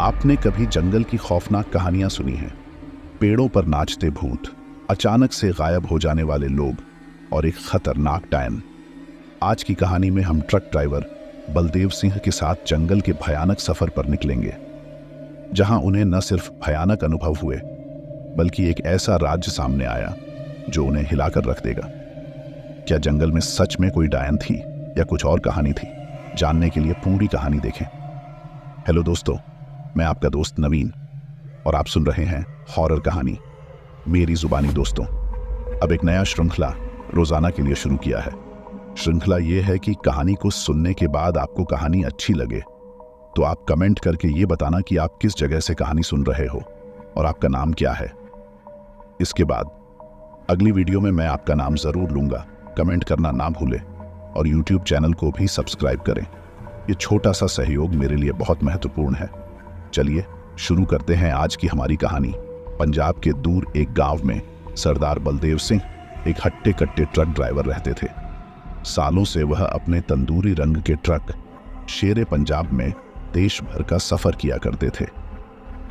आपने कभी जंगल की खौफनाक कहानियां सुनी हैं? पेड़ों पर नाचते भूत, अचानक से गायब हो जाने वाले लोग और एक खतरनाक डायन। आज की कहानी में हम ट्रक ड्राइवर बलदेव सिंह के साथ जंगल के भयानक सफर पर निकलेंगे, जहां उन्हें न सिर्फ भयानक अनुभव हुए बल्कि एक ऐसा राज्य सामने आया जो उन्हें हिलाकर रख देगा। क्या जंगल में सच में कोई डायन थी या कुछ और कहानी थी? जानने के लिए पूरी कहानी देखें। हेलो दोस्तों, मैं आपका दोस्त नवीन और आप सुन रहे हैं हॉरर कहानी मेरी जुबानी दोस्तों। अब एक नया श्रृंखला रोजाना के लिए शुरू किया है। श्रृंखला ये है कि कहानी को सुनने के बाद आपको कहानी अच्छी लगे तो आप कमेंट करके ये बताना कि आप किस जगह से कहानी सुन रहे हो और आपका नाम क्या है। इसके बाद अगली वीडियो में मैं आपका नाम जरूर लूंगा। कमेंट करना ना भूलें और YouTube चैनल को भी सब्सक्राइब करें। ये छोटा सा सहयोग मेरे लिए बहुत महत्वपूर्ण है। चलिए शुरू करते हैं आज की हमारी कहानी। पंजाब के दूर एक गांव में सरदार बलदेव सिंह एक हट्टे कट्टे ट्रक ड्राइवर रहते थे। सालों से वह अपने तंदूरी रंग के ट्रक शेरे पंजाब में देश भर का सफर किया करते थे।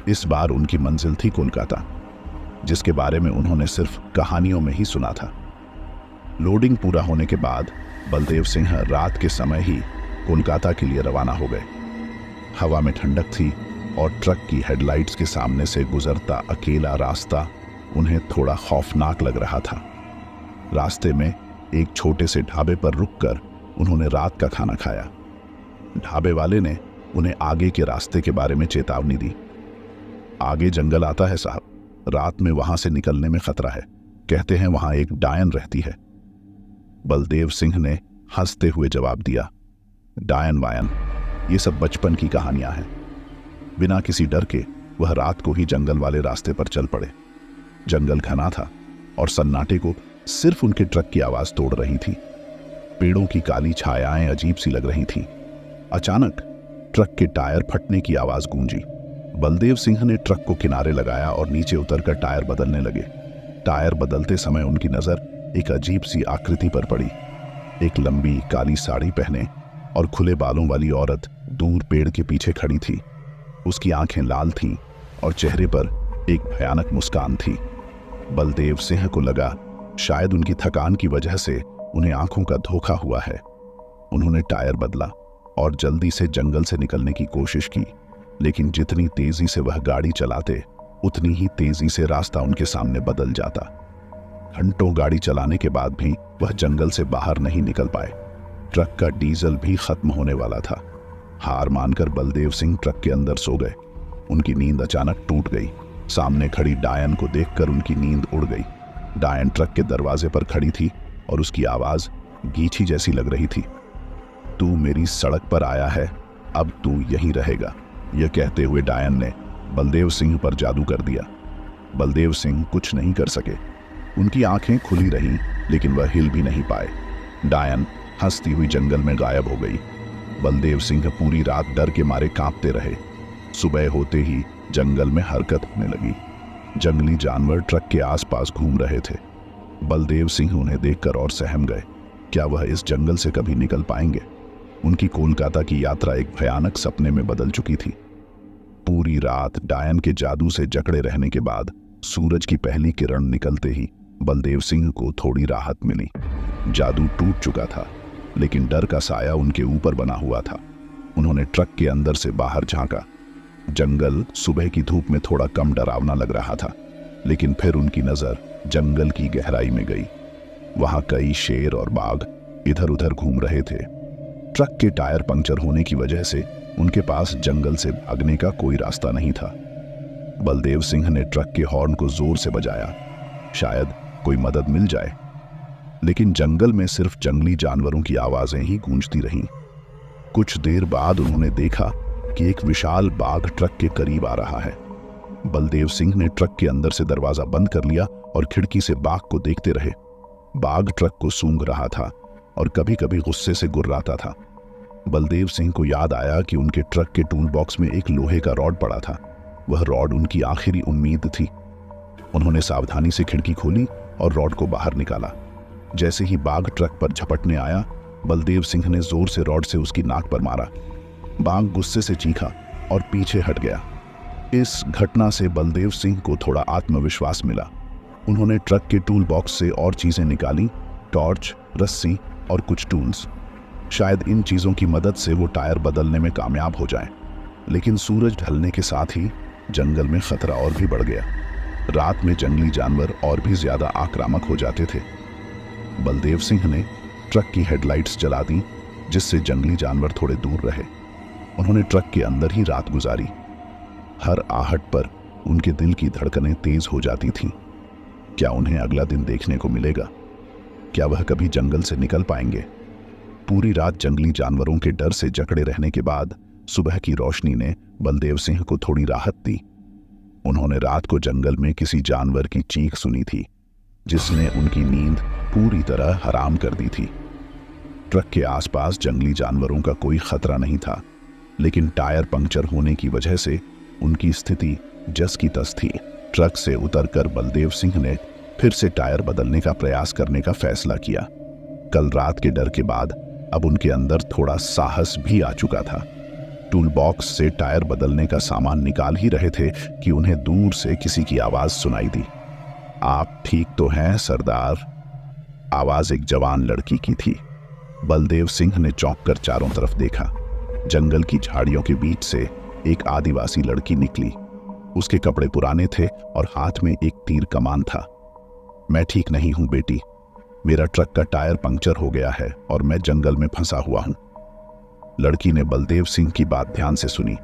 इस बार उनकी मंजिल थी कोलकाता, जिसके बारे में उन्होंने सिर्फ कहानियों में ही सुना था। लोडिंग पूरा होने के बाद बलदेव सिंह रात के समय ही कोलकाता के लिए रवाना हो गए। हवा में ठंडक थी और ट्रक की हेडलाइट्स के सामने से गुजरता अकेला रास्ता उन्हें थोड़ा खौफनाक लग रहा था। रास्ते में एक छोटे से ढाबे पर रुककर उन्होंने रात का खाना खाया। ढाबे वाले ने उन्हें आगे के रास्ते के बारे में चेतावनी दी। आगे जंगल आता है साहब, रात में वहां से निकलने में खतरा है। कहते हैं वहां एक डायन रहती है। बलदेव सिंह ने हंसते हुए जवाब दिया, डायन वायन ये सब बचपन की कहानियां हैं। बिना किसी डर के वह रात को ही जंगल वाले रास्ते पर चल पड़े। जंगल घना था और सन्नाटे को सिर्फ उनके ट्रक की आवाज तोड़ रही थी। पेड़ों की काली छायाएं अजीब सी लग रही थीं। अचानक ट्रक के टायर फटने की आवाज गूंजी। बलदेव सिंह ने ट्रक को किनारे लगाया और नीचे उतरकर टायर बदलने लगे। टायर बदलते समय उनकी नजर एक अजीब सी आकृति पर पड़ी। एक लंबी काली साड़ी पहने और खुले बालों वाली औरत दूर पेड़ के पीछे खड़ी थी। उसकी आंखें लाल थीं और चेहरे पर एक भयानक मुस्कान थी। बलदेव सिंह को लगा शायद उनकी थकान की वजह से उन्हें आंखों का धोखा हुआ है। उन्होंने टायर बदला और जल्दी से जंगल से निकलने की कोशिश की, लेकिन जितनी तेजी से वह गाड़ी चलाते उतनी ही तेजी से रास्ता उनके सामने बदल जाता। घंटों गाड़ी चलाने के बाद भी वह जंगल से बाहर नहीं निकल पाए। ट्रक का डीजल भी खत्म होने वाला था। हार मानकर बलदेव सिंह ट्रक के अंदर सो गए। उनकी नींद अचानक टूट गई। सामने खड़ी डायन को देखकर उनकी नींद उड़ गई। डायन ट्रक के दरवाजे पर खड़ी थी और उसकी आवाज गीछी जैसी लग रही थी। तू मेरी सड़क पर आया है, अब तू यहीं रहेगा। यह कहते हुए डायन ने बलदेव सिंह पर जादू कर दिया। बलदेव सिंह कुछ नहीं कर सके। उनकी आंखें खुली रहीं लेकिन वह हिल भी नहीं पाए। डायन हंसती हुई जंगल में गायब हो गई। बलदेव सिंह पूरी रात डर के मारे कांपते रहे। सुबह होते ही जंगल में हरकत होने लगी। जंगली जानवर ट्रक के आसपास घूम रहे थे। बलदेव सिंह उन्हें देखकर और सहम गए। क्या वह इस जंगल से कभी निकल पाएंगे? उनकी कोलकाता की यात्रा एक भयानक सपने में बदल चुकी थी। पूरी रात डायन के जादू से जकड़े रहने के बाद सूरज की पहली किरण निकलते ही बलदेव सिंह को थोड़ी राहत मिली। जादू टूट चुका था, लेकिन डर का साया उनके ऊपर बना हुआ था। उन्होंने ट्रक के अंदर से बाहर झांका। जंगल सुबह की धूप में थोड़ा कम डरावना लग रहा था, लेकिन फिर उनकी नजर जंगल की गहराई में गई। वहां कई शेर और बाघ इधर उधर घूम रहे थे। ट्रक के टायर पंक्चर होने की वजह से उनके पास जंगल से भागने का कोई रास्ता नहीं था। बलदेव सिंह ने ट्रक के हॉर्न को जोर से बजाया, शायद कोई मदद मिल जाए, लेकिन जंगल में सिर्फ जंगली जानवरों की आवाजें ही गूंजती रहीं। कुछ देर बाद उन्होंने देखा कि एक विशाल बाघ ट्रक के करीब आ रहा है। बलदेव सिंह ने ट्रक के अंदर से दरवाजा बंद कर लिया और खिड़की से बाघ को देखते रहे। बाघ ट्रक को सूंघ रहा था और कभी कभी गुस्से से गुर्राता था। बलदेव सिंह को याद आया कि उनके ट्रक के टूल बॉक्स में एक लोहे का रॉड पड़ा था। वह रॉड उनकी आखिरी उम्मीद थी। उन्होंने सावधानी से खिड़की खोली और रॉड को बाहर निकाला। जैसे ही बाघ ट्रक पर झपटने आया, बलदेव सिंह ने जोर से रॉड से उसकी नाक पर मारा। बाघ गुस्से से चीखा और पीछे हट गया। इस घटना से बलदेव सिंह को थोड़ा आत्मविश्वास मिला। उन्होंने ट्रक के टूल बॉक्स से और चीजें निकाली, टॉर्च, रस्सी और कुछ टूल्स। शायद इन चीजों की मदद से वो टायर बदलने में कामयाब हो जाएं। लेकिन सूरज ढलने के साथ ही जंगल में खतरा और भी बढ़ गया। रात में जंगली जानवर और भी ज्यादा आक्रामक हो जाते थे। बलदेव सिंह ने ट्रक की हेडलाइट्स जला दी, जिससे जंगली जानवर थोड़े दूर रहे। उन्होंने ट्रक के अंदर ही रात गुजारी। हर आहट पर उनके दिल की धड़कनें तेज हो जाती थीं। क्या उन्हें अगला दिन देखने को मिलेगा? क्या वह कभी जंगल से निकल पाएंगे? पूरी रात जंगली जानवरों के डर से जकड़े रहने के बाद सुबह की रोशनी ने बलदेव सिंह को थोड़ी राहत दी। उन्होंने रात को जंगल में किसी जानवर की चीख सुनी थी, जिसने उनकी नींद पूरी तरह हराम कर दी थी। ट्रक के आसपास जंगली जानवरों का कोई खतरा नहीं था, लेकिन टायर पंक्चर होने की वजह से उनकी स्थिति जस की तस थी। ट्रक से उतरकर बलदेव सिंह ने फिर से टायर बदलने का प्रयास करने का फैसला किया। कल रात के डर के बाद अब उनके अंदर थोड़ा साहस भी आ चुका था। टूल बॉक्स से टायर बदलने का सामान निकाल ही रहे थे कि उन्हें दूर से किसी की आवाज सुनाई दी। आप ठीक तो हैं सरदार? आवाज एक जवान लड़की की थी। बलदेव सिंह ने चौंक कर चारों तरफ देखा। जंगल की झाड़ियों के बीच से एक आदिवासी लड़की निकली। उसके कपड़े पुराने थे और हाथ में एक तीर कमान था। मैं ठीक नहीं हूं बेटी, मेरा ट्रक का टायर पंक्चर हो गया है और मैं जंगल में फंसा हुआ हूं। लड़की ने बलदेव सिंह की बात ध्यान से सुनी।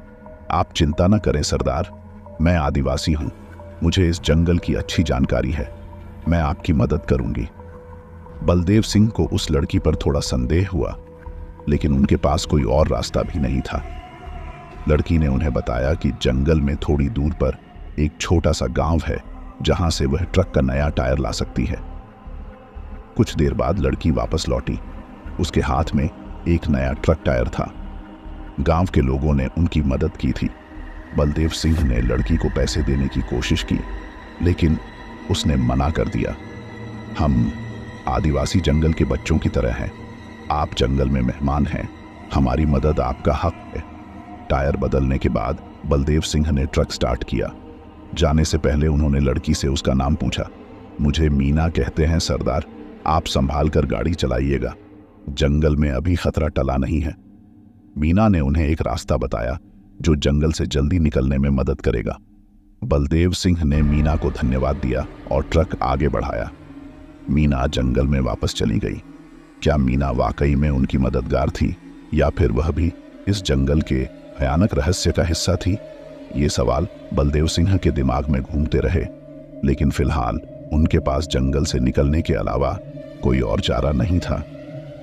आप चिंता न करें सरदार, मैं आदिवासी हूं, मुझे इस जंगल की अच्छी जानकारी है, मैं आपकी मदद करूंगी। बलदेव सिंह को उस लड़की पर थोड़ा संदेह हुआ, लेकिन उनके पास कोई और रास्ता भी नहीं था। लड़की ने उन्हें बताया कि जंगल में थोड़ी दूर पर एक छोटा सा गांव है, जहां से वह ट्रक का नया टायर ला सकती है। कुछ देर बाद लड़की वापस लौटी। उसके हाथ में एक नया ट्रक टायर था। गांव के लोगों ने उनकी मदद की थी। बलदेव सिंह ने लड़की को पैसे देने की कोशिश की, लेकिन उसने मना कर दिया। हम आदिवासी जंगल के बच्चों की तरह हैं, आप जंगल में मेहमान हैं, हमारी मदद आपका हक है। टायर बदलने के बाद बलदेव सिंह ने ट्रक स्टार्ट किया। जाने से पहले उन्होंने लड़की से उसका नाम पूछा। मुझे मीना कहते हैं सरदार, आप संभाल कर गाड़ी चलाइएगा, जंगल में अभी खतरा टला नहीं है। मीना ने उन्हें एक रास्ता बताया जो जंगल से जल्दी निकलने में मदद करेगा। बलदेव सिंह ने मीना को धन्यवाद दिया और ट्रक आगे बढ़ाया। मीना जंगल में वापस चली गई। क्या मीना वाकई में उनकी मददगार थी, या फिर वह भी इस जंगल के भयानक रहस्य का हिस्सा थी? ये सवाल बलदेव सिंह के दिमाग में घूमते रहे, लेकिन फिलहाल उनके पास जंगल से निकलने के अलावा कोई और चारा नहीं था।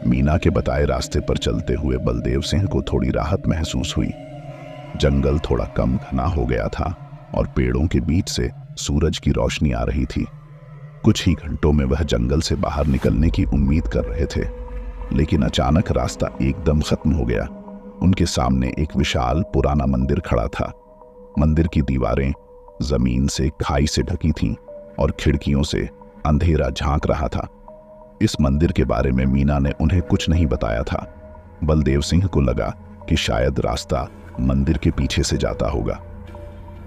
मीना के बताए रास्ते पर चलते हुए बलदेव सिंह को थोड़ी राहत महसूस हुई। जंगल थोड़ा कम घना हो गया था और पेड़ों के बीच से सूरज की रोशनी आ रही थी। कुछ ही घंटों में वह जंगल से बाहर निकलने की उम्मीद कर रहे थे, लेकिन अचानक रास्ता एकदम खत्म हो गया। उनके सामने एक विशाल पुराना मंदिर खड़ा था। मंदिर की दीवारें जमीन से खाई से ढकी थीं और खिड़कियों से अंधेरा झांक रहा था। इस मंदिर के बारे में मीना ने उन्हें कुछ नहीं बताया था। बलदेव सिंह को लगा कि शायद रास्ता मंदिर के पीछे से जाता होगा।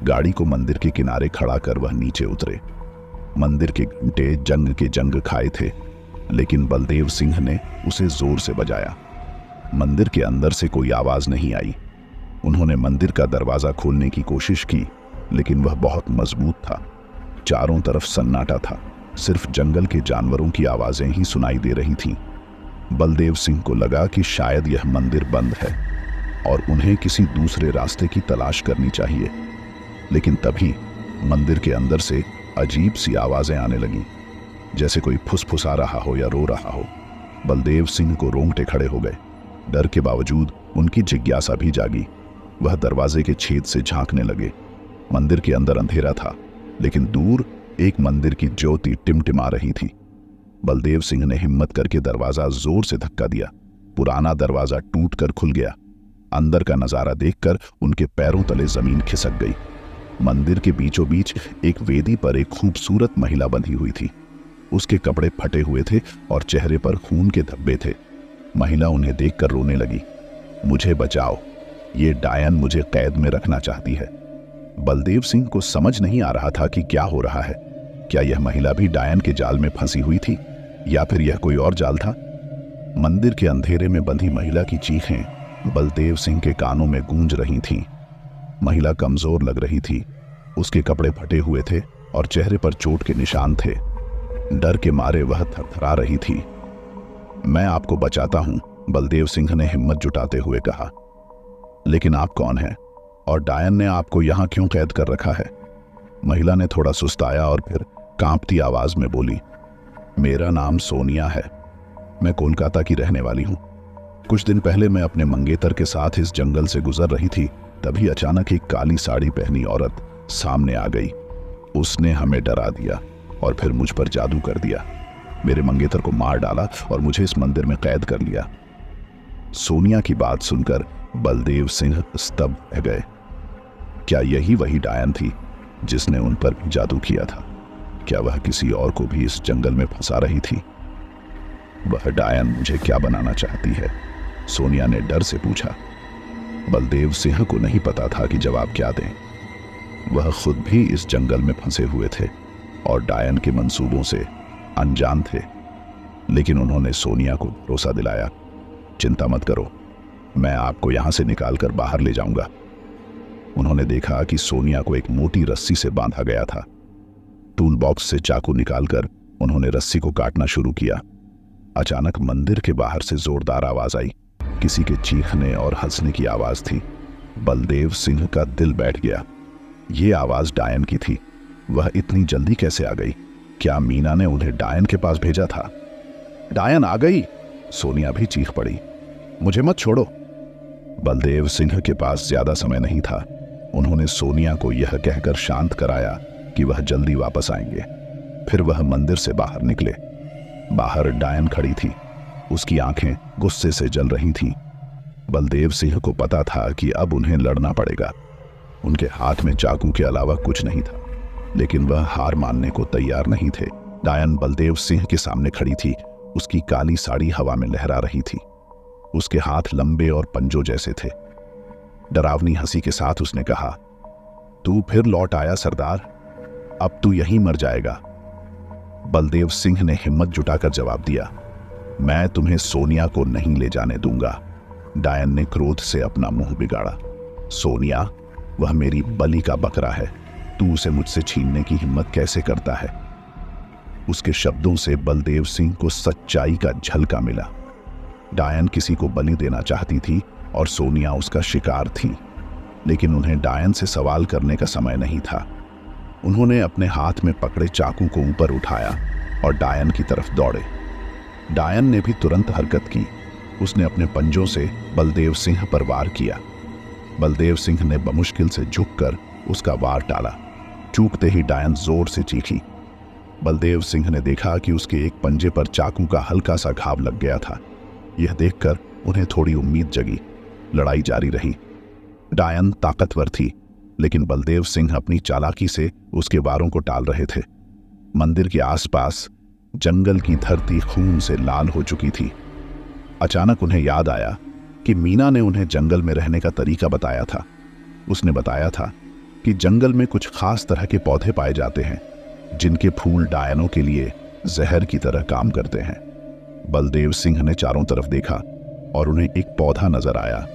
गाड़ी को मंदिर के किनारे खड़ा कर वह नीचे उतरे। मंदिर के घंटे जंग के जंग खाए थे, लेकिन बलदेव सिंह ने उसे जोर से बजाया। मंदिर के अंदर से कोई आवाज नहीं आई। उन्होंने मंदिर का दरवाजा खोलने की कोशिश की, लेकिन वह बहुत मजबूत था। चारों तरफ सन्नाटा था, सिर्फ जंगल के जानवरों की आवाजें ही सुनाई दे रही थीं। बलदेव सिंह को लगा कि शायद यह मंदिर बंद है और उन्हें किसी दूसरे रास्ते की तलाश करनी चाहिए। लेकिन तभी मंदिर के अंदर से अजीब सी आवाजें आने लगीं, जैसे कोई फुसफुसा रहा हो या रो रहा हो। बलदेव सिंह को रोंगटे खड़े हो गए। डर के बावजूद उनकी जिज्ञासा भी जागी। वह दरवाजे के छेद से झांकने लगे। मंदिर के अंदर अंधेरा था, लेकिन दूर एक मंदिर की ज्योति टिमटिमा रही थी। बलदेव सिंह ने हिम्मत करके दरवाजा जोर से धक्का दिया। पुराना दरवाजा टूटकर खुल गया। अंदर का नजारा देखकर उनके पैरों तले जमीन खिसक गई। मंदिर के बीचों बीच एक वेदी पर एक खूबसूरत महिला बंधी हुई थी। उसके कपड़े फटे हुए थे और चेहरे पर खून के धब्बे थे। महिला उन्हें देखकर रोने लगी। मुझे बचाओ, ये डायन मुझे कैद में रखना चाहती है। बलदेव सिंह को समझ नहीं आ रहा था कि क्या हो रहा है। क्या यह महिला भी डायन के जाल में फंसी हुई थी या फिर यह कोई और जाल था? मंदिर के अंधेरे में बंधी महिला की चीखें बलदेव सिंह के कानों में गूंज रही थीं। महिला कमजोर लग रही थी, उसके कपड़े फटे हुए थे और चेहरे पर चोट के निशान थे। डर के मारे वह थरथरा रही थी। मैं आपको बचाता हूं, बलदेव सिंह ने हिम्मत जुटाते हुए कहा। लेकिन आप कौन हैं और डायन ने आपको यहां क्यों कैद कर रखा है? महिला ने थोड़ा सुस्ताया और फिर कांपती आवाज में बोली, मेरा नाम सोनिया है। मैं कोलकाता की रहने वाली हूं। कुछ दिन पहले मैं अपने मंगेतर के साथ इस जंगल से गुजर रही थी, तभी अचानक एक काली साड़ी पहनी औरत सामने आ गई। उसने हमें डरा दिया और फिर मुझ पर जादू कर दिया। मेरे मंगेतर को मार डाला और मुझे इस मंदिर में कैद कर लिया। सोनिया की बात सुनकर बलदेव सिंह स्तब्ध रह गए। क्या यही वही डायन थी जिसने उन पर भी जादू किया था? क्या वह किसी और को भी इस जंगल में फंसा रही थी? वह डायन मुझे क्या बनाना चाहती है? सोनिया ने डर से पूछा। बलदेव सिंह को नहीं पता था कि जवाब क्या दें। वह खुद भी इस जंगल में फंसे हुए थे और डायन के मंसूबों से अनजान थे, लेकिन उन्होंने सोनिया को भरोसा दिलाया, चिंता मत करो, मैं आपको यहां से निकालकर बाहर ले जाऊंगा। उन्होंने देखा कि सोनिया को एक मोटी रस्सी से बांधा गया था। टूल बॉक्स से चाकू निकालकर उन्होंने रस्सी को काटना शुरू किया। अचानक मंदिर के बाहर से जोरदार आवाज आई। किसी के चीखने और हंसने की आवाज थी। बलदेव सिंह का दिल बैठ गया। ये आवाज डायन की थी। वह इतनी जल्दी कैसे आ गई? क्या मीना ने उन्हें डायन के पास भेजा था? डायन आ गई! सोनिया भी चीख पड़ी। मुझे मत छोड़ो। बलदेव सिंह के पास ज्यादा समय नहीं था। उन्होंने सोनिया को यह कहकर शांत कराया कि वह जल्दी वापस आएंगे। फिर वह मंदिर से बाहर निकले। बाहर डायन खड़ी थी। उसकी आंखें गुस्से से जल रही थीं। बलदेव सिंह को पता था कि अब उन्हें लड़ना पड़ेगा। उनके हाथ में चाकू के अलावा कुछ नहीं था, लेकिन वह हार मानने को तैयार नहीं थे। डायन बलदेव सिंह के सामने खड़ी थी। उसकी काली साड़ी हवा में लहरा रही थी। उसके हाथ लंबे और पंजों जैसे थे। डरावनी हंसी के साथ उसने कहा, तू फिर लौट आया सरदार, अब तू यहीं मर जाएगा। बलदेव सिंह ने हिम्मत जुटाकर जवाब दिया, मैं तुम्हें सोनिया को नहीं ले जाने दूंगा। डायन ने क्रोध से अपना मुंह बिगाड़ा। सोनिया, वह मेरी बलि का बकरा है, तू उसे मुझसे छीनने की हिम्मत कैसे करता है? उसके शब्दों से बलदेव सिंह को सच्चाई का झलका मिला। डायन किसी को बलि देना चाहती थी और सोनिया उसका शिकार थी, लेकिन उन्हें डायन से सवाल करने का समय नहीं था। उन्होंने अपने हाथ में पकड़े चाकू को ऊपर उठाया और डायन की तरफ दौड़े। डायन ने भी तुरंत हरकत की। उसने अपने पंजों से बलदेव सिंह पर वार किया। बलदेव सिंह ने बमुश्किल से झुककर उसका वार टाला। चूकते ही डायन जोर से चीखी। बलदेव सिंह ने देखा कि उसके एक पंजे पर चाकू का हल्का सा घाव लग गया था। यह देखकर उन्हें थोड़ी उम्मीद जगी। लड़ाई जारी रही। डायन ताकतवर थी, लेकिन बलदेव सिंह अपनी चालाकी से उसके वारों को टाल रहे थे। मंदिर के आसपास जंगल की धरती खून से लाल हो चुकी थी। अचानक उन्हें याद आया कि मीना ने उन्हें जंगल में रहने का तरीका बताया था। उसने बताया था कि जंगल में कुछ खास तरह के पौधे पाए जाते हैं, जिनके फूल डायनों के लिए जहर की तरह काम करते हैं। बलदेव सिंह ने चारों तरफ देखा और उन्हें एक पौधा नजर आया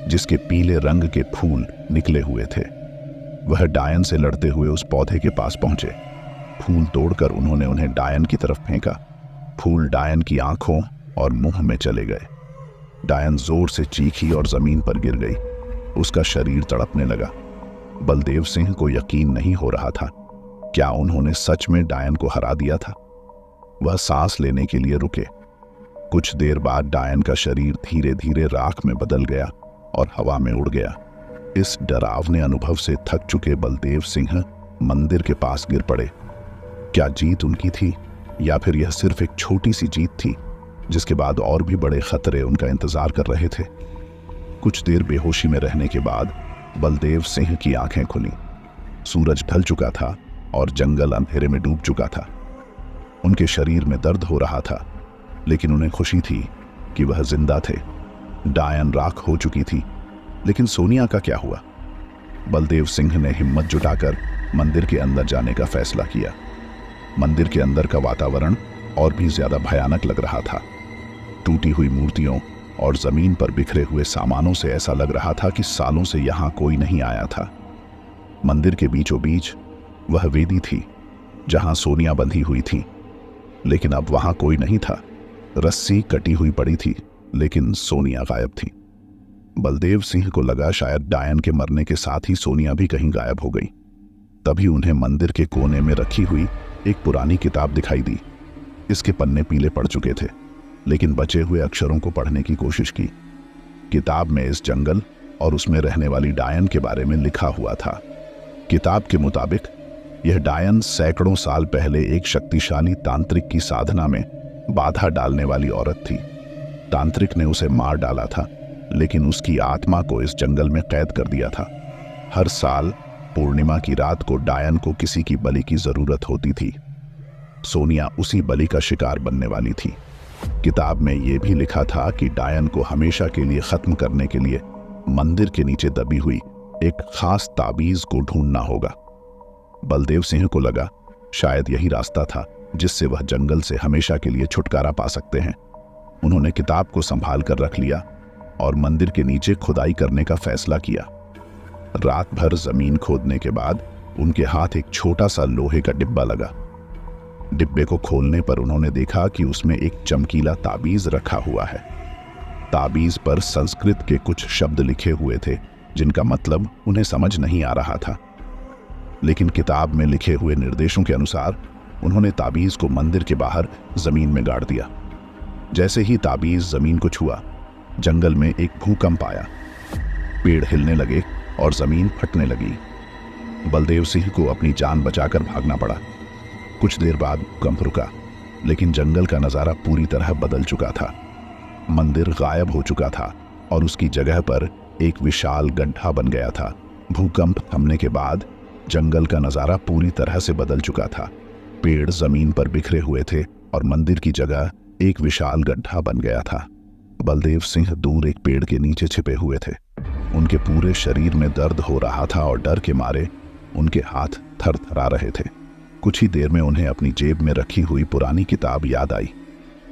जिसके पीले रंग के फूल निकले हुए थे। वह डायन से लड़ते हुए उस पौधे के पास पहुंचे। फूल तोड़कर उन्होंने उन्हें डायन की तरफ फेंका। फूल डायन की आंखों और मुंह में चले गए। डायन जोर से चीखी और जमीन पर गिर गई। उसका शरीर तड़पने लगा। बलदेव सिंह को यकीन नहीं हो रहा था। क्या उन्होंने सच में डायन को हरा दिया था? वह सांस लेने के लिए रुके। कुछ देर बाद डायन का शरीर धीरे धीरे राख में बदल गया और हवा में उड़ गया। इस डरावने अनुभव से थक चुके बलदेव सिंह मंदिर के पास गिर पड़े। क्या जीत उनकी थी या फिर यह सिर्फ एक छोटी सी जीत थी जिसके बाद और भी बड़े खतरे उनका इंतजार कर रहे थे? कुछ देर बेहोशी में रहने के बाद बलदेव सिंह की आंखें खुली। सूरज ढल चुका था और जंगल अंधेरे में डूब चुका था। उनके शरीर में दर्द हो रहा था, लेकिन उन्हें खुशी थी कि वह जिंदा थे। डायन राख हो चुकी थी, लेकिन सोनिया का क्या हुआ? बलदेव सिंह ने हिम्मत जुटाकर मंदिर के अंदर जाने का फैसला किया। मंदिर के अंदर का वातावरण और भी ज्यादा भयानक लग रहा था। टूटी हुई मूर्तियों और जमीन पर बिखरे हुए सामानों से ऐसा लग रहा था कि सालों से यहां कोई नहीं आया था। मंदिर के बीचों बीच वह वेदी थी जहां सोनिया बंधी हुई थी, लेकिन अब वहां कोई नहीं था। रस्सी कटी हुई पड़ी थी, लेकिन सोनिया गायब थी। बलदेव सिंह को लगा शायद डायन के मरने के साथ ही सोनिया भी कहीं गायब हो गई। तभी उन्हें मंदिर के कोने में रखी हुई एक पुरानी किताब दिखाई दी। इसके पन्ने पीले पड़ चुके थे, लेकिन बचे हुए अक्षरों को पढ़ने की कोशिश की। किताब में इस जंगल और उसमें रहने वाली डायन के बारे में लिखा हुआ था। किताब के मुताबिक यह डायन सैकड़ों साल पहले एक शक्तिशाली तांत्रिक की साधना में बाधा डालने वाली औरत थी। तांत्रिक ने उसे मार डाला था, लेकिन उसकी आत्मा को इस जंगल में कैद कर दिया था। हर साल पूर्णिमा की रात को डायन को किसी की बलि की जरूरत होती थी। सोनिया उसी बलि का शिकार बनने वाली थी। किताब में यह भी लिखा था कि डायन को हमेशा के लिए खत्म करने के लिए मंदिर के नीचे दबी हुई एक खास ताबीज को ढूंढना होगा। बलदेव सिंह को लगा शायद यही रास्ता था जिससे वह जंगल से हमेशा के लिए छुटकारा पा सकते हैं। उन्होंने किताब को संभाल कर रख लिया और मंदिर के नीचे खुदाई करने का फैसला किया। रात भर जमीन खोदने के बाद उनके हाथ एक छोटा सा लोहे का डिब्बा लगा। डिब्बे को खोलने पर उन्होंने देखा कि उसमें एक चमकीला ताबीज रखा हुआ है। ताबीज पर संस्कृत के कुछ शब्द लिखे हुए थे जिनका मतलब उन्हें समझ नहीं आ रहा था, लेकिन किताब में लिखे हुए निर्देशों के अनुसार उन्होंने ताबीज को मंदिर के बाहर जमीन में गाड़ दिया। जैसे ही ताबीज जमीन को छुआ, जंगल में एक भूकंप आया। पेड़ हिलने लगे और जमीन फटने लगी। बलदेव सिंह को अपनी जान बचाकर भागना पड़ा। कुछ देर बाद भूकंप रुका, लेकिन जंगल का नजारा पूरी तरह बदल चुका था। मंदिर गायब हो चुका था और उसकी जगह पर एक विशाल गड्ढा बन गया था। भूकंप थमने के बाद जंगल का नजारा पूरी तरह से बदल चुका था। पेड़ जमीन पर बिखरे हुए थे और मंदिर की जगह एक विशाल गड्ढा बन गया था। बलदेव सिंह दूर एक पेड़ के नीचे छिपे हुए थे। उनके पूरे शरीर में दर्द हो रहा था और डर के मारे उनके हाथ थरथरा रहे थे। कुछ ही देर में उन्हें अपनी जेब में रखी हुई पुरानी किताब याद आई।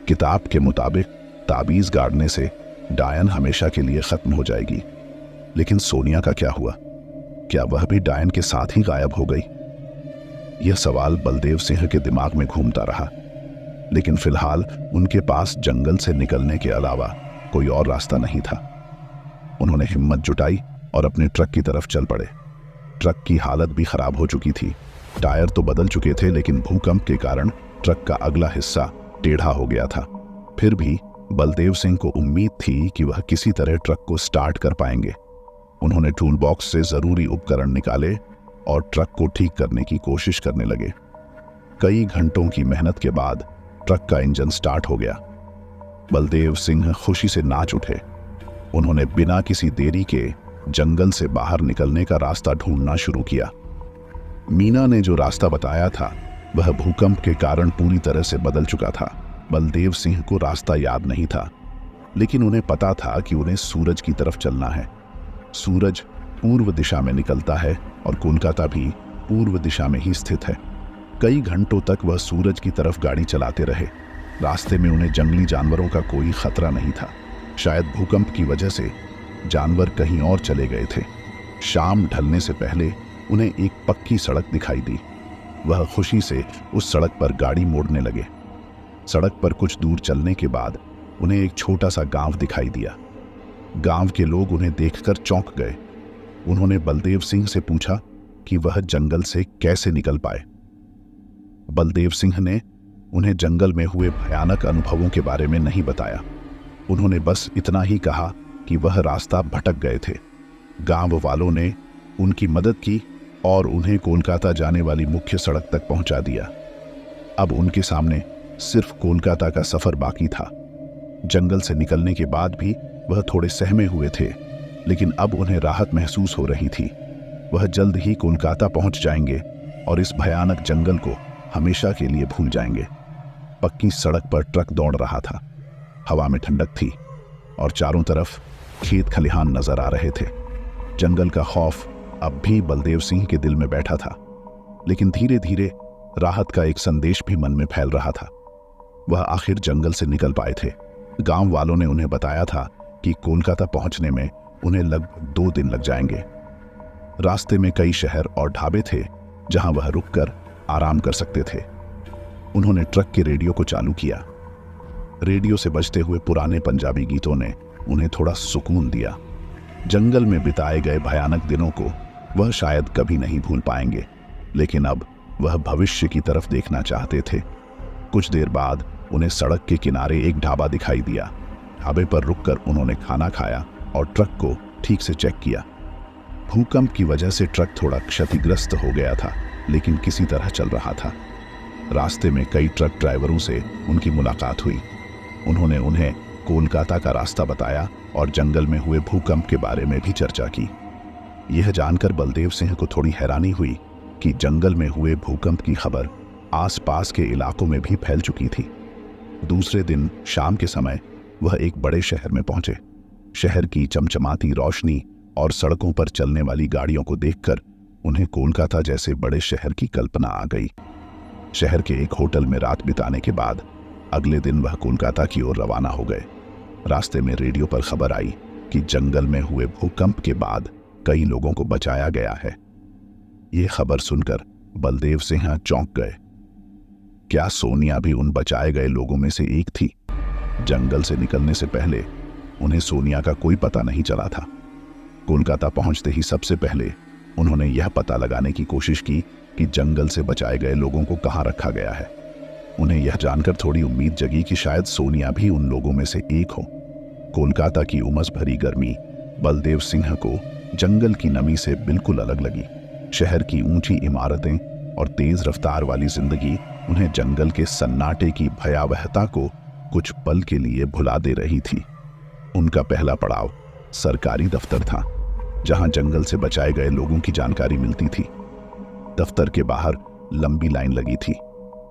किताब के मुताबिक ताबीज गाड़ने से डायन हमेशा के लिए खत्म हो जाएगी। लेकिन सोनिया का क्या हुआ? क्या वह भी डायन के साथ ही गायब हो गई? यह सवाल बलदेव सिंह के दिमाग में घूमता रहा, लेकिन फिलहाल उनके पास जंगल से निकलने के अलावा कोई और रास्ता नहीं था। उन्होंने हिम्मत जुटाई और अपने ट्रक की तरफ चल पड़े। ट्रक की हालत भी खराब हो चुकी थी। टायर तो बदल चुके थे, लेकिन भूकंप के कारण ट्रक का अगला हिस्सा टेढ़ा हो गया था। फिर भी बलदेव सिंह को उम्मीद थी कि वह किसी तरह ट्रक को स्टार्ट कर पाएंगे। उन्होंने टूल बॉक्स से जरूरी उपकरण निकाले और ट्रक को ठीक करने की कोशिश करने लगे। कई घंटों की मेहनत के बाद ट्रक का इंजन स्टार्ट हो गया। बलदेव सिंह खुशी से नाच उठे। उन्होंने बिना किसी देरी के जंगल से बाहर निकलने का रास्ता ढूंढना शुरू किया। मीना ने जो रास्ता बताया था वह भूकंप के कारण पूरी तरह से बदल चुका था। बलदेव सिंह को रास्ता याद नहीं था, लेकिन उन्हें पता था कि उन्हें सूरज की तरफ चलना है। सूरज पूर्व दिशा में निकलता है और कोलकाता भी पूर्व दिशा में ही स्थित है। कई घंटों तक वह सूरज की तरफ गाड़ी चलाते रहे। रास्ते में उन्हें जंगली जानवरों का कोई खतरा नहीं था। शायद भूकंप की वजह से जानवर कहीं और चले गए थे। शाम ढलने से पहले उन्हें एक पक्की सड़क दिखाई दी। वह खुशी से उस सड़क पर गाड़ी मोड़ने लगे। सड़क पर कुछ दूर चलने के बाद उन्हें एक छोटा सा गांव दिखाई दिया। गांव के लोग उन्हें देखकर चौंक गए। उन्होंने बलदेव सिंह से पूछा कि वह जंगल से कैसे निकल पाए। बलदेव सिंह ने उन्हें जंगल में हुए भयानक अनुभवों के बारे में नहीं बताया। उन्होंने बस इतना ही कहा कि वह रास्ता भटक गए थे। गांव वालों ने उनकी मदद की और उन्हें कोलकाता जाने वाली मुख्य सड़क तक पहुंचा दिया। अब उनके सामने सिर्फ कोलकाता का सफर बाकी था। जंगल से निकलने के बाद भी वह थोड़े सहमे हुए थे, लेकिन अब उन्हें राहत महसूस हो रही थी। वह जल्द ही कोलकाता पहुंच जाएंगे और इस भयानक जंगल को हमेशा के लिए भूल जाएंगे। पक्की सड़क पर ट्रक दौड़ रहा था। हवा में ठंडक थी और चारों तरफ खेत खलिहान नजर आ रहे थे। जंगल का खौफ अब भी बलदेव सिंह के दिल में बैठा था, लेकिन धीरे धीरे राहत का एक संदेश भी मन में फैल रहा था। वह आखिर जंगल से निकल पाए थे। गांव वालों ने उन्हें बताया था कि कोलकाता पहुंचने में उन्हें लगभग 2 दिन लग जाएंगे। रास्ते में कई शहर और ढाबे थे जहां वह रुककर आराम कर सकते थे। उन्होंने ट्रक के रेडियो को चालू किया। रेडियो से बजते हुए पुराने पंजाबी गीतों ने उन्हें थोड़ा सुकून दिया। जंगल में बिताए गए भयानक दिनों को वह शायद कभी नहीं भूल पाएंगे, लेकिन अब वह भविष्य की तरफ देखना चाहते थे। कुछ देर बाद उन्हें सड़क के किनारे एक ढाबा दिखाई दिया। ढाबे पर रुककर उन्होंने खाना खाया और ट्रक को ठीक से चेक किया। भूकंप की वजह से ट्रक थोड़ा क्षतिग्रस्त हो गया था, लेकिन किसी तरह चल रहा था। रास्ते में कई ट्रक ड्राइवरों से उनकी मुलाकात हुई। उन्होंने उन्हें कोलकाता का रास्ता बताया और जंगल में हुए भूकंप के बारे में भी चर्चा की। यह जानकर बलदेव सिंह को थोड़ी हैरानी हुई कि जंगल में हुए भूकंप की खबर आसपास के इलाकों में भी फैल चुकी थी। दूसरे दिन शाम के समय वह एक बड़े शहर में पहुंचे। शहर की चमचमाती रोशनी और सड़कों पर चलने वाली गाड़ियों को देखकर उन्हें कोलकाता जैसे बड़े शहर की कल्पना आ गई। शहर के एक होटल में रात बिताने के बाद अगले दिन वह कोलकाता की ओर रवाना हो गए। रास्ते में रेडियो पर खबर आई कि जंगल में हुए भूकंप के बाद कई लोगों को बचाया गया है। ये खबर सुनकर बलदेव सिंह चौंक गए। क्या सोनिया भी उन बचाए गए लोगों में से एक थी? जंगल से निकलने से पहले उन्हें सोनिया का कोई पता नहीं चला था। कोलकाता पहुंचते ही सबसे पहले उन्होंने यह पता लगाने की कोशिश की कि जंगल से बचाए गए लोगों को कहां रखा गया है। उन्हें यह जानकर थोड़ी उम्मीद जगी कि शायद सोनिया भी उन लोगों में से एक हो। कोलकाता की उमस भरी गर्मी बलदेव सिंह को जंगल की नमी से बिल्कुल अलग लगी। शहर की ऊंची इमारतें और तेज रफ्तार वाली जिंदगी उन्हें जंगल के सन्नाटे की भयावहता को कुछ पल के लिए भुला दे रही थी। उनका पहला पड़ाव सरकारी दफ्तर था, जहां जंगल से बचाए गए लोगों की जानकारी मिलती थी। दफ्तर के बाहर लंबी लाइन लगी थी।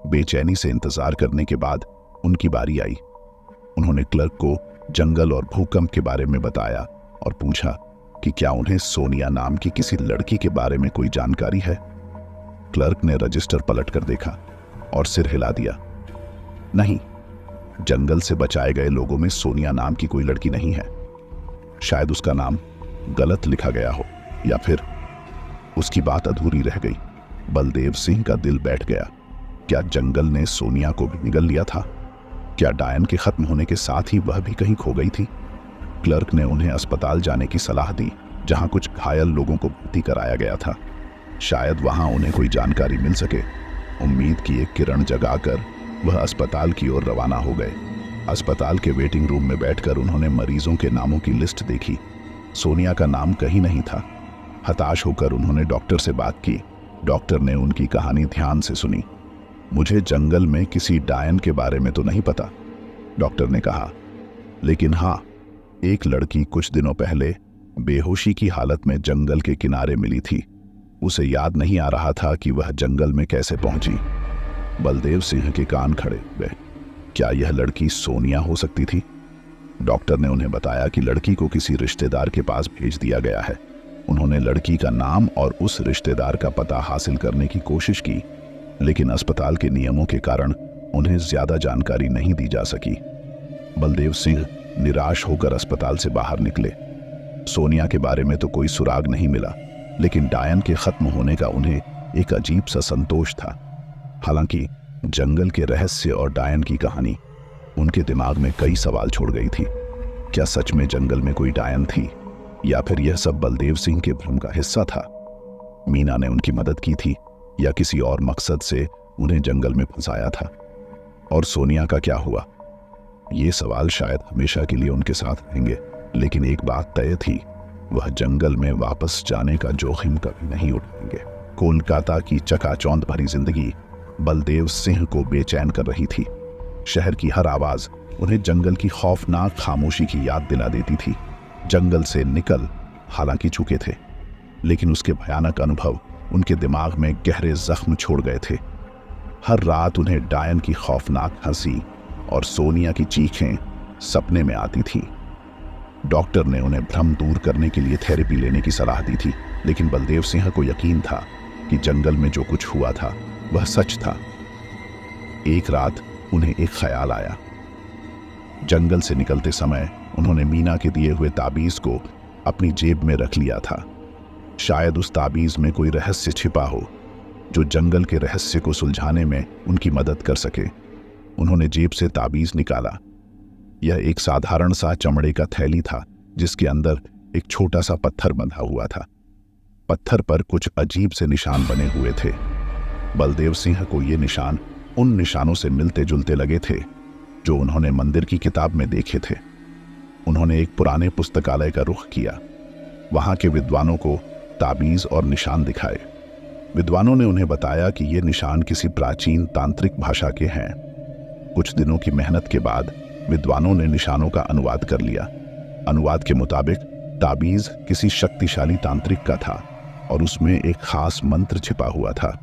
बेचैनी से इंतजार करने के बाद उनकी बारी आई। उन्होंने क्लर्क को जंगल और भूकंप के बारे में बताया और पूछा कि क्या उन्हें सोनिया नाम की किसी लड़की के बारे में कोई जानकारी है। क्लर्क ने रजिस्टर पलटकर देखा और सिर हिला दिया। नहीं, जंगल से बचाए गए लोगों में सोनिया नाम की कोई लड़की नहीं है। शायद उसका नाम गलत लिखा गया हो, या फिर उसकी बात अधूरी रह गई। बलदेव सिंह का दिल बैठ गया। क्या जंगल ने सोनिया को भी निगल लिया था? क्या डायन के खत्म होने के साथ ही वह भी कहीं खो गई थी? क्लर्क ने उन्हें अस्पताल जाने की सलाह दी, जहां कुछ घायल लोगों को भर्ती कराया गया था। शायद वहां उन्हें कोई जानकारी मिल सके। उम्मीद की एक किरण जगाकर वह अस्पताल की ओर रवाना हो गए। अस्पताल के वेटिंग रूम में बैठकर उन्होंने मरीजों के नामों की लिस्ट देखी। सोनिया का नाम कहीं नहीं था। हताश होकर उन्होंने डॉक्टर से बात की। डॉक्टर ने उनकी कहानी ध्यान से सुनी। मुझे जंगल में किसी डायन के बारे में तो नहीं पता, डॉक्टर ने कहा, लेकिन हाँ, एक लड़की कुछ दिनों पहले बेहोशी की हालत में जंगल के किनारे मिली थी। उसे याद नहीं आ रहा था कि वह जंगल में कैसे पहुंची। बलदेव सिंह के कान खड़े हुए। क्या यह लड़की सोनिया हो सकती थी? डॉक्टर ने उन्हें बताया कि लड़की को किसी रिश्तेदार के पास भेज दिया गया है। उन्होंने लड़की का नाम और उस रिश्तेदार का पता हासिल करने की कोशिश की, लेकिन अस्पताल के नियमों के कारण उन्हें ज्यादा जानकारी नहीं दी जा सकी। बलदेव सिंह निराश होकर अस्पताल से बाहर निकले। सोनिया के बारे में तो कोई सुराग नहीं मिला, लेकिन डायन के खत्म होने का उन्हें एक अजीब सा संतोष था। हालांकि जंगल के रहस्य और डायन की कहानी उनके दिमाग में कई सवाल छोड़ गई थी। क्या सच में जंगल में कोई डायन थी, या फिर यह सब बलदेव सिंह के भ्रम का हिस्सा था? मीना ने उनकी मदद की थी, या किसी और मकसद से उन्हें जंगल में फंसाया था? और सोनिया का क्या हुआ? ये सवाल शायद हमेशा के लिए उनके साथ रहेंगे, लेकिन एक बात तय थी, वह जंगल में वापस जाने का जोखिम कभी नहीं उठाएंगे। कोलकाता की चकाचौंध भरी जिंदगी बलदेव सिंह को बेचैन कर रही थी। शहर की हर आवाज उन्हें जंगल की खौफनाक खामोशी की याद दिला देती थी। जंगल से निकल हालांकि चुके थे, लेकिन उसके भयानक अनुभव उनके दिमाग में गहरे जख्म छोड़ गए थे। हर रात उन्हें डायन की खौफनाक हंसी और सोनिया की चीखें सपने में आती थी। डॉक्टर ने उन्हें भ्रम दूर करने के लिए थेरेपी लेने की सलाह दी थी, लेकिन बलदेव सिंह को यकीन था कि जंगल में जो कुछ हुआ था वह सच था। एक रात उन्हें एक ख्याल आया। जंगल से निकलते समय उन्होंने मीना के दिए हुए ताबीज को अपनी जेब में रख लिया था। शायद उस ताबीज में कोई रहस्य छिपा हो जो जंगल के रहस्य को सुलझाने में उनकी मदद कर सके। उन्होंने जेब से ताबीज निकाला। यह एक साधारण सा चमड़े का थैली था जिसके अंदर एक छोटा सा पत्थर बंधा हुआ था। पत्थर पर कुछ अजीब से निशान बने हुए थे। बलदेव सिंह को ये निशान उन निशानों से मिलते जुलते लगे थे जो उन्होंने मंदिर की किताब में देखे थे। उन्होंने एक पुराने पुस्तकालय का रुख किया। वहां के विद्वानों को ताबीज और निशान दिखाए। विद्वानों ने उन्हें बताया कि ये निशान किसी प्राचीन तांत्रिक भाषा के हैं। कुछ दिनों की मेहनत के बाद विद्वानों ने निशानों का अनुवाद कर लिया। अनुवाद के मुताबिक ताबीज किसी शक्तिशाली तांत्रिक का था और उसमें एक खास मंत्र छिपा हुआ था।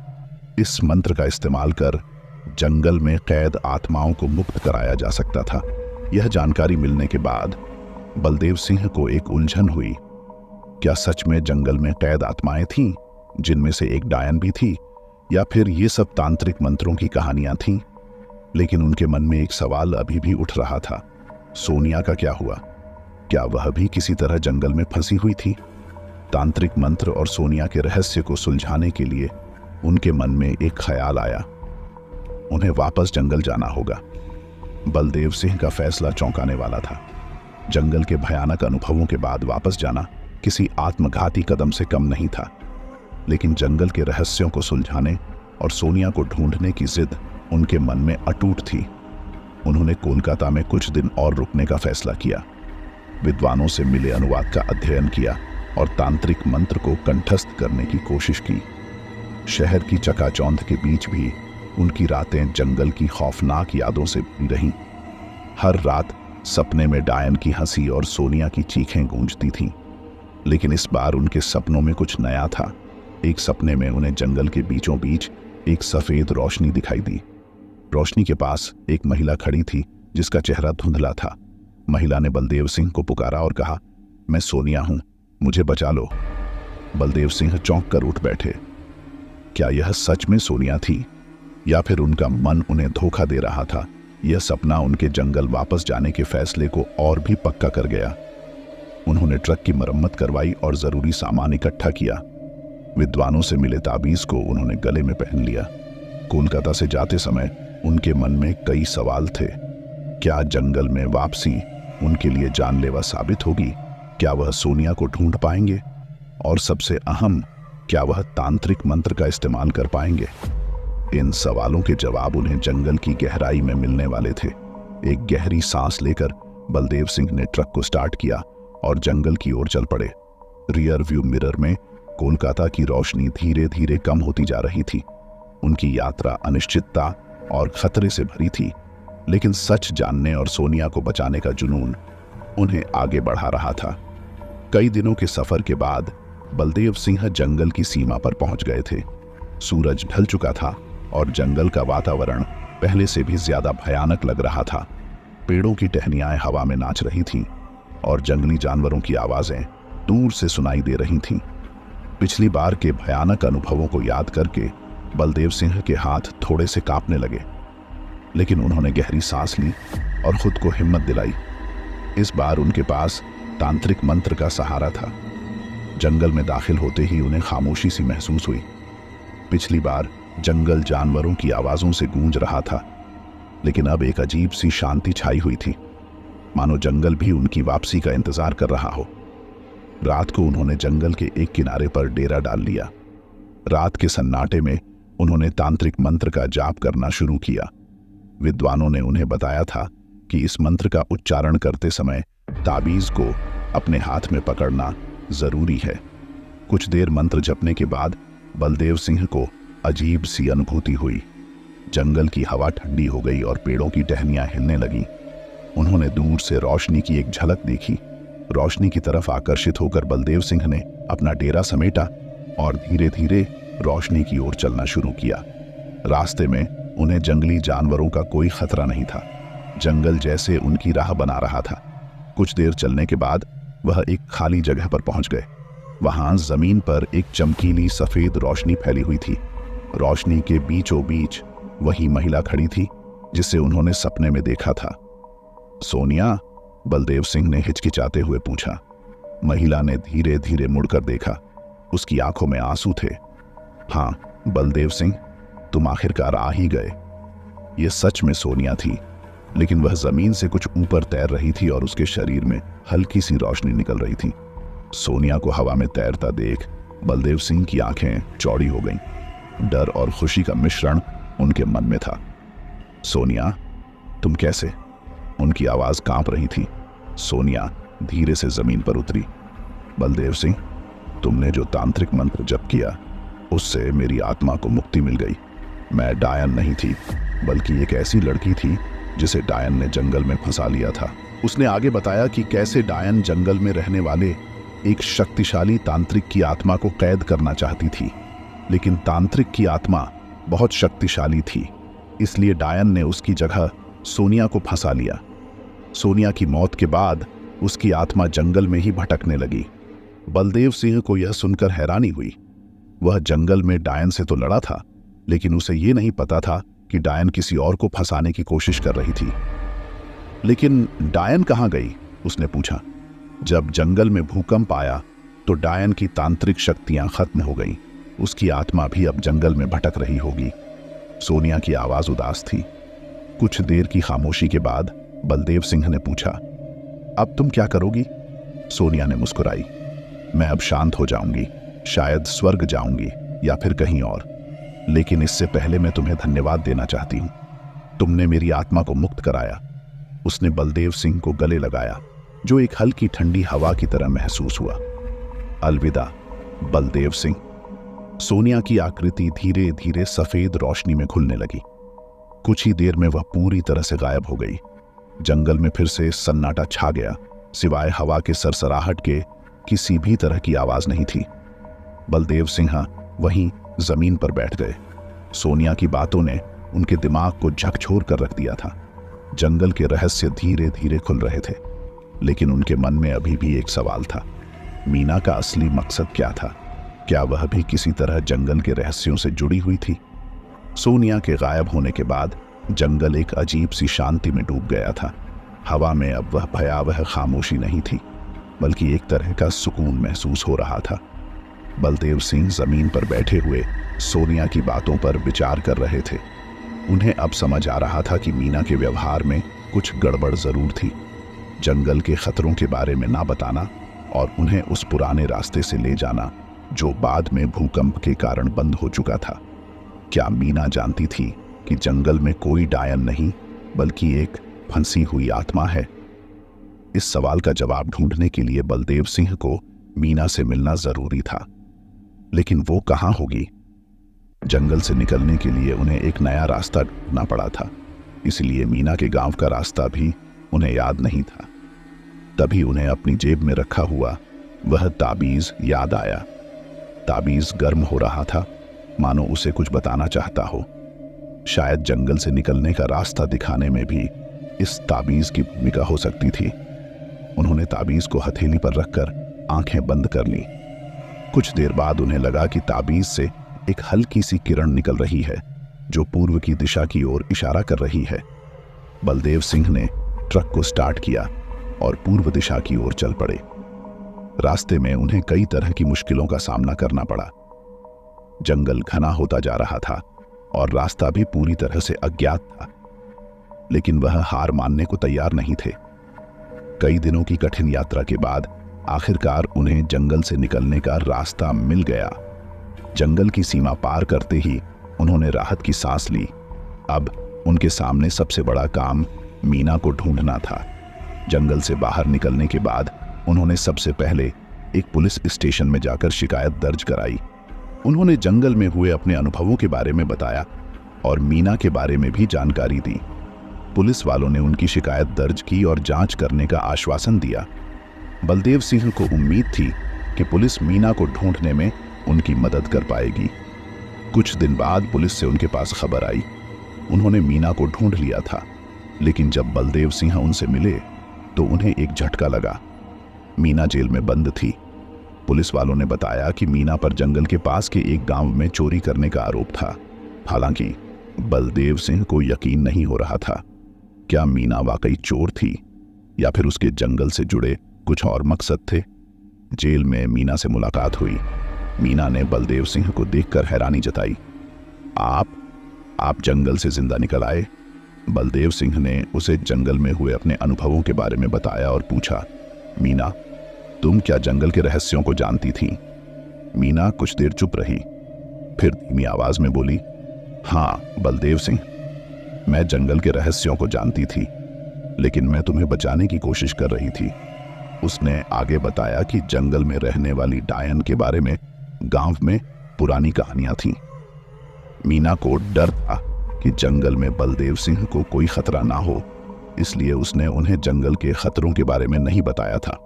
इस मंत्र का इस्तेमाल कर जंगल में कैद आत्माओं को मुक्त कराया जा सकता था। यह जानकारी मिलने के बाद बलदेव सिंह को एक उलझन हुई। क्या सच में जंगल में कैद आत्माएं थीं, जिनमें से एक डायन भी थी, या फिर ये सब तांत्रिक मंत्रों की कहानियां थीं? लेकिन उनके मन में एक सवाल अभी भी उठ रहा था। सोनिया का क्या हुआ? क्या वह भी किसी तरह जंगल में फंसी हुई थी? तांत्रिक मंत्र और सोनिया के रहस्य को सुलझाने के लिए उनके मन में एक ख्याल आया। उन्हें वापस जंगल जाना होगा। बलदेव सिंह का फैसला चौंकाने वाला था। जंगल के भयानक अनुभवों के बाद वापस जाना किसी आत्मघाती कदम से कम नहीं था, लेकिन जंगल के रहस्यों को सुलझाने और सोनिया को ढूंढने की जिद उनके मन में अटूट थी। उन्होंने कोलकाता में कुछ दिन और रुकने का फैसला किया। विद्वानों से मिले अनुवाद का अध्ययन किया और तांत्रिक मंत्र को कंठस्थ करने की कोशिश की। शहर की चकाचौंध के बीच भी उनकी रातें जंगल की खौफनाक यादों से भरी रहीं। हर रात सपने में डायन की हंसी और सोनिया की चीखें गूंजती थीं। लेकिन इस बार उनके सपनों में कुछ नया था। एक सपने में उन्हें जंगल के बीचों बीच एक सफेद रोशनी दिखाई दी। रोशनी के पास एक महिला खड़ी थी जिसका चेहरा धुंधला था। महिला ने बलदेव सिंह को पुकारा और कहा, मैं सोनिया हूं, मुझे बचा लो। बलदेव सिंह चौंक कर उठ बैठे। क्या यह सच में सोनिया थी या फिर उनका मन उन्हें धोखा दे रहा था? यह सपना उनके जंगल वापस जाने के फैसले को और भी पक्का कर गया। उन्होंने ट्रक की मरम्मत करवाई और जरूरी सामान इकट्ठा किया। विद्वानों से मिले ताबीज को उन्होंने गले में पहन लिया। कोलकाता से जाते समय उनके मन में कई सवाल थे। क्या जंगल में वापसी उनके लिए जानलेवा साबित होगी? क्या वह सोनिया को ढूंढ पाएंगे? और सबसे अहम, क्या वह तांत्रिक मंत्र का इस्तेमाल कर पाएंगे? इन सवालों के जवाब उन्हें जंगल की गहराई में मिलने वाले थे। एक गहरी सांस लेकर बलदेव सिंह ने ट्रक को स्टार्ट किया और जंगल की ओर चल पड़े। रियर व्यू मिरर में कोलकाता की रोशनी धीरे धीरे कम होती जा रही थी। उनकी यात्रा अनिश्चितता और खतरे से भरी थी, लेकिन सच जानने और सोनिया को बचाने का जुनून उन्हें आगे बढ़ा रहा था। कई दिनों के सफर के बाद बलदेव सिंह जंगल की सीमा पर पहुंच गए थे। सूरज ढल चुका था और जंगल का वातावरण पहले से भी ज्यादा भयानक लग रहा था। पेड़ों की टहनियां हवा में नाच रही थीं और जंगली जानवरों की आवाजें दूर से सुनाई दे रही थीं। पिछली बार के भयानक अनुभवों को याद करके बलदेव सिंह के हाथ थोड़े से कांपने लगे, लेकिन उन्होंने गहरी सांस ली और खुद को हिम्मत दिलाई। इस बार उनके पास तांत्रिक मंत्र का सहारा था। जंगल में दाखिल होते ही उन्हें खामोशी सी महसूस हुई। पिछली बार जंगल जानवरों की आवाजों से गूंज रहा था, लेकिन अब एक अजीब सी शांति छाई हुई थी, मानो जंगल भी उनकी वापसी का इंतजार कर रहा हो। रात को उन्होंने जंगल के एक किनारे पर डेरा डाल लिया। रात के सन्नाटे में उन्होंने तांत्रिक मंत्र का जाप करना शुरू किया। विद्वानों ने उन्हें बताया था कि इस मंत्र का उच्चारण करते समय ताबीज को अपने हाथ में पकड़ना जरूरी है। कुछ देर मंत्र जपने के बाद बलदेव सिंह को अजीब सी अनुभूति हुई। जंगल की हवा ठंडी हो गई और पेड़ों की टहनियां हिलने लगीं। उन्होंने दूर से रोशनी की एक झलक देखी। रोशनी की तरफ आकर्षित होकर बलदेव सिंह ने अपना डेरा समेटा और धीरे धीरे रोशनी की ओर चलना शुरू किया। रास्ते में उन्हें जंगली जानवरों का कोई खतरा नहीं था। जंगल जैसे उनकी राह बना रहा था। कुछ देर चलने के बाद वह एक खाली जगह पर पहुंच गए। वहां जमीन पर एक चमकीली सफेद रोशनी फैली हुई थी। रोशनी के बीचों बीच वही महिला खड़ी थी जिसे उन्होंने सपने में देखा था। सोनिया? बलदेव सिंह ने हिचकिचाते हुए पूछा। महिला ने धीरे धीरे मुड़कर देखा। उसकी आंखों में आंसू थे। हाँ बलदेव सिंह, तुम आखिरकार आ ही गए। ये सच में सोनिया थी, लेकिन वह जमीन से कुछ ऊपर तैर रही थी और उसके शरीर में हल्की सी रोशनी निकल रही थी। सोनिया को हवा में तैरता देख बलदेव सिंह की आंखें चौड़ी हो गईं। डर और खुशी का मिश्रण उनके मन में था। सोनिया, तुम कैसे? उनकी आवाज कांप रही थी। सोनिया धीरे से जमीन पर उतरी। बलदेव सिंह, तुमने जो तांत्रिक मंत्र जप किया उससे मेरी आत्मा को मुक्ति मिल गई। मैं डायन नहीं थी, बल्कि एक ऐसी लड़की थी जिसे डायन ने जंगल में फंसा लिया था। उसने आगे बताया कि कैसे डायन जंगल में रहने वाले एक शक्तिशाली तांत्रिक की आत्मा को कैद करना चाहती थी, लेकिन तांत्रिक की आत्मा बहुत शक्तिशाली थी, इसलिए डायन ने उसकी जगह सोनिया को फंसा लिया। सोनिया की मौत के बाद उसकी आत्मा जंगल में ही भटकने लगी। बलदेव सिंह को यह सुनकर हैरानी हुई। वह जंगल में डायन से तो लड़ा था, लेकिन उसे यह नहीं पता था कि डायन किसी और को फंसाने की कोशिश कर रही थी। लेकिन डायन कहाँ गई? उसने पूछा। जब जंगल में भूकंप आया तो डायन की तांत्रिक शक्तियां खत्म हो गईं। उसकी आत्मा भी अब जंगल में भटक रही होगी। सोनिया की आवाज उदास थी। कुछ देर की खामोशी के बाद बलदेव सिंह ने पूछा, अब तुम क्या करोगी? सोनिया ने मुस्कुराई। मैं अब शांत हो जाऊंगी, शायद स्वर्ग जाऊंगी या फिर कहीं और। लेकिन इससे पहले मैं तुम्हें धन्यवाद देना चाहती हूं। तुमने मेरी आत्मा को मुक्त कराया। उसने बलदेव सिंह को गले लगाया, जो एक हल्की ठंडी हवा की तरह महसूस हुआ। अलविदा बलदेव सिंह। सोनिया की आकृति धीरे धीरे सफेद रोशनी में खुलने लगी। कुछ ही देर में वह पूरी तरह से गायब हो गई। जंगल में फिर से सन्नाटा छा गया। सिवाय हवा के सरसराहट के किसी भी तरह की आवाज नहीं थी। बलदेव सिंह वहीं जमीन पर बैठ गए। सोनिया की बातों ने उनके दिमाग को झकझोर कर रख दिया था। जंगल के रहस्य धीरे धीरे खुल रहे थे, लेकिन उनके मन में अभी भी एक सवाल था। मीना का असली मकसद क्या था? क्या वह भी किसी तरह जंगल के रहस्यों से जुड़ी हुई थी? सोनिया के गायब होने के बाद जंगल एक अजीब सी शांति में डूब गया था। हवा में अब वह भयावह खामोशी नहीं थी, बल्कि एक तरह का सुकून महसूस हो रहा था। बलदेव सिंह जमीन पर बैठे हुए सोनिया की बातों पर विचार कर रहे थे। उन्हें अब समझ आ रहा था कि मीना के व्यवहार में कुछ गड़बड़ जरूर थी। जंगल के खतरों के बारे में ना बताना और उन्हें उस पुराने रास्ते से ले जाना जो बाद में भूकंप के कारण बंद हो चुका था। क्या मीना जानती थी कि जंगल में कोई डायन नहीं, बल्कि एक फंसी हुई आत्मा है? इस सवाल का जवाब ढूंढने के लिए बलदेव सिंह को मीना से मिलना जरूरी था, लेकिन वो कहाँ होगी? जंगल से निकलने के लिए उन्हें एक नया रास्ता ढूंढना पड़ा था, इसलिए मीना के गांव का रास्ता भी उन्हें याद नहीं था। तभी उन्हें अपनी जेब में रखा हुआ वह ताबीज याद आया। ताबीज गर्म हो रहा था, मानो उसे कुछ बताना चाहता हो। शायद जंगल से निकलने का रास्ता दिखाने में भी इस ताबीज की भूमिका हो सकती थी। उन्होंने ताबीज को हथेली पर रखकर आंखें बंद कर ली। कुछ देर बाद उन्हें लगा कि ताबीज से एक हल्की सी किरण निकल रही है, जो पूर्व की दिशा की ओर इशारा कर रही है। बलदेव सिंह ने ट्रक को स्टार्ट किया और पूर्व दिशा की ओर चल पड़े। रास्ते में उन्हें कई तरह की मुश्किलों का सामना करना पड़ा। जंगल घना होता जा रहा था और रास्ता भी पूरी तरह से अज्ञात था, लेकिन वह हार मानने को तैयार नहीं थे। कई दिनों की कठिन यात्रा के बाद आखिरकार उन्हें जंगल से निकलने का रास्ता मिल गया। जंगल की सीमा पार करते ही उन्होंने राहत की सांस ली। अब उनके सामने सबसे बड़ा काम मीना को ढूंढना था। जंगल से बाहर निकलने के बाद उन्होंने सबसे पहले एक पुलिस स्टेशन में जाकर शिकायत दर्ज कराई। उन्होंने जंगल में हुए अपने अनुभवों के बारे में बताया और मीना के बारे में भी जानकारी दी। पुलिस वालों ने उनकी शिकायत दर्ज की और जांच करने का आश्वासन दिया। बलदेव सिंह को उम्मीद थी कि पुलिस मीना को ढूंढने में उनकी मदद कर पाएगी। कुछ दिन बाद पुलिस से उनके पास खबर आई। उन्होंने मीना को ढूंढ लिया था, लेकिन जब बलदेव सिंह उनसे मिले तो उन्हें एक झटका लगा। मीना जेल में बंद थी। पुलिस वालों ने बताया कि मीना पर जंगल के पास के एक गांव में चोरी करने का आरोप था। हालांकि बलदेव सिंह को यकीन नहीं हो रहा था, क्या मीना वाकई चोर थी या फिर उसके जंगल से जुड़े कुछ और मकसद थे। जेल में मीना से मुलाकात हुई। मीना ने बलदेव सिंह को देखकर हैरानी जताई। आप जंगल से जिंदा निकल आए? बलदेव सिंह ने उसे जंगल में हुए अपने अनुभवों के बारे में बताया और पूछा, मीना, तुम क्या जंगल के रहस्यों को जानती थी? मीना कुछ देर चुप रही, फिर धीमी आवाज में बोली, हाँ बलदेव सिंह, मैं जंगल के रहस्यों को जानती थी, लेकिन मैं तुम्हें बचाने की कोशिश कर रही थी। उसने आगे बताया कि जंगल में रहने वाली डायन के बारे में गांव में पुरानी कहानियां थीं। मीना को डर था कि जंगल में बलदेव सिंह को कोई खतरा ना हो, इसलिए उसने उन्हें जंगल के खतरों के बारे में नहीं बताया था।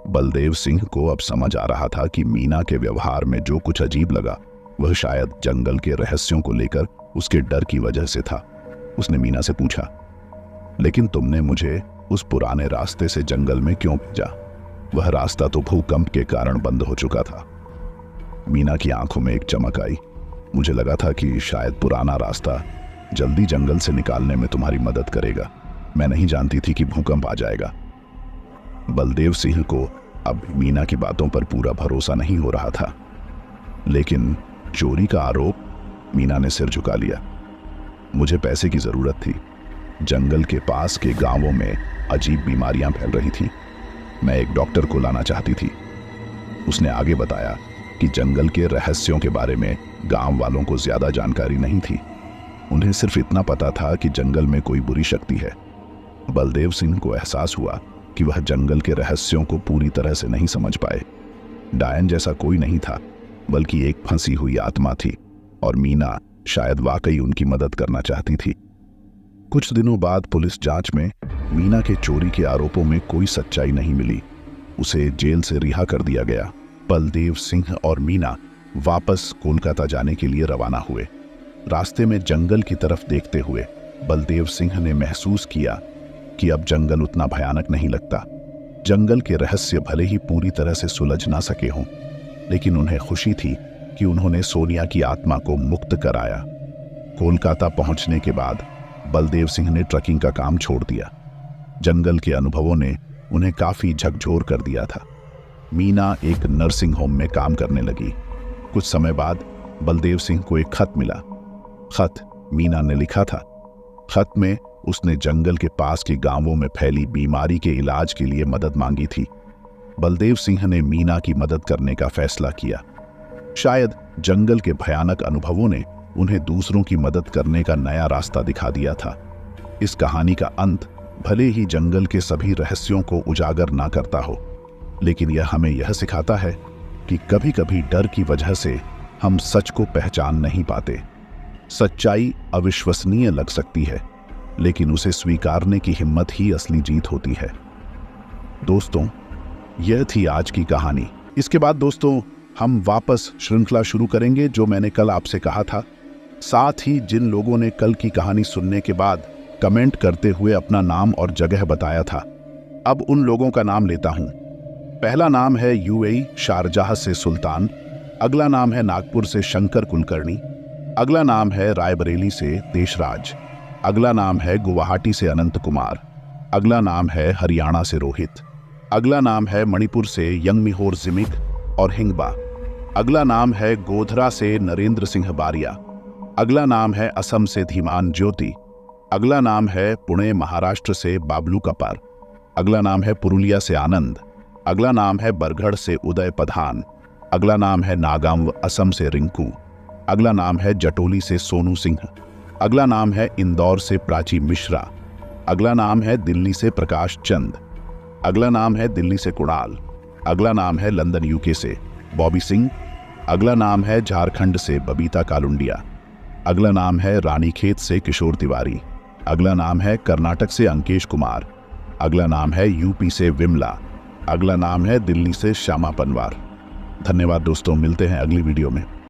बलदेव सिंह को अब समझ आ रहा था कि मीना के व्यवहार में जो कुछ अजीब लगा वह शायद जंगल के रहस्यों को लेकर उसके डर की वजह से था। उसने मीना से पूछा, लेकिन तुमने मुझे उस पुराने रास्ते से जंगल में क्यों भेजा? वह रास्ता तो भूकंप के कारण बंद हो चुका था। मीना की आंखों में एक चमक आई। मुझे लगा था कि शायद पुराना रास्ता जल्दी जंगल से निकालने में तुम्हारी मदद करेगा। मैं नहीं जानती थी कि भूकंप आ जाएगा। बलदेव सिंह को अब मीना की बातों पर पूरा भरोसा नहीं हो रहा था, लेकिन चोरी का आरोप? मीना ने सिर झुका लिया। मुझे पैसे की जरूरत थी। जंगल के पास के गांवों में अजीब बीमारियां फैल रही थीं। मैं एक डॉक्टर को लाना चाहती थी। उसने आगे बताया कि जंगल के रहस्यों के बारे में गांव वालों को ज्यादा जानकारी नहीं थी। उन्हें सिर्फ इतना पता था कि जंगल में कोई बुरी शक्ति है। बलदेव सिंह को एहसास हुआ कि वह जंगल के रहस्यों को पूरी तरह से नहीं समझ पाए। डायन जैसा कोई नहीं था, बल्कि एक फंसी हुई आत्मा थी, और मीना शायद वाकई उनकी मदद करना चाहती थी। कुछ दिनों बाद पुलिस जांच में मीना के चोरी के आरोपों में कोई सच्चाई नहीं मिली। उसे जेल से रिहा कर दिया गया। बलदेव सिंह और मीना वापस कोलकाता जाने के लिए रवाना हुए। रास्ते में जंगल की तरफ देखते हुए बलदेव सिंह ने महसूस किया कि अब जंगल उतना भयानक नहीं लगता। जंगल के रहस्य भले ही पूरी तरह से सुलझ ना सके हों, लेकिन उन्हें खुशी थी कि उन्होंने सोनिया की आत्मा को मुक्त कराया। कोलकाता पहुंचने के बाद बलदेव सिंह ने ट्रकिंग का काम छोड़ दिया। जंगल के अनुभवों ने उन्हें काफी झकझोर कर दिया था। मीना एक नर्सिंग होम में काम करने लगी। कुछ समय बाद बलदेव सिंह को एक खत मिला। खत मीना ने लिखा था। खत में उसने जंगल के पास के गांवों में फैली बीमारी के इलाज के लिए मदद मांगी थी। बलदेव सिंह ने मीना की मदद करने का फैसला किया। शायद जंगल के भयानक अनुभवों ने उन्हें दूसरों की मदद करने का नया रास्ता दिखा दिया था। इस कहानी का अंत भले ही जंगल के सभी रहस्यों को उजागर ना करता हो, लेकिन यह हमें यह सिखाता है कि कभी-कभी डर की वजह से हम सच को पहचान नहीं पाते। सच्चाई अविश्वसनीय लग सकती है, लेकिन उसे स्वीकारने की हिम्मत ही असली जीत होती है। दोस्तों, यह थी आज की कहानी। इसके बाद दोस्तों हम वापस श्रृंखला शुरू करेंगे जो मैंने कल आपसे कहा था। साथ ही जिन लोगों ने कल की कहानी सुनने के बाद कमेंट करते हुए अपना नाम और जगह बताया था, अब उन लोगों का नाम लेता हूं। पहला नाम है यूएई शारजाह से सुल्तान। अगला नाम है नागपुर से शंकर कुलकर्णी। अगला नाम है रायबरेली से देशराज। अगला नाम है गुवाहाटी से अनंत कुमार। अगला नाम है हरियाणा से रोहित। अगला नाम है मणिपुर से यंगमिहोर जिमिक और हिंगबा। अगला नाम है गोधरा से नरेंद्र सिंह बारिया। अगला नाम है असम से धीमान ज्योति। अगला नाम है पुणे महाराष्ट्र से बाबलू कपार। अगला नाम है पुरुलिया से आनंद। अगला नाम है बरगढ़ से उदय पधान। अगला नाम है नागांव असम से रिंकू। अगला नाम है जटोली से सोनू सिंह। अगला नाम है इंदौर से प्राची मिश्रा। अगला नाम है दिल्ली से प्रकाश चंद। अगला नाम है दिल्ली से कुणाल। अगला नाम है लंदन यूके से बॉबी सिंह। अगला नाम है झारखंड से बबीता कालुंडिया। अगला नाम है रानीखेत से किशोर तिवारी। अगला नाम है कर्नाटक से अंकेश कुमार। अगला नाम है यूपी से विमला। अगला नाम है दिल्ली से श्यामा पनवार। धन्यवाद दोस्तों, मिलते हैं अगली वीडियो में।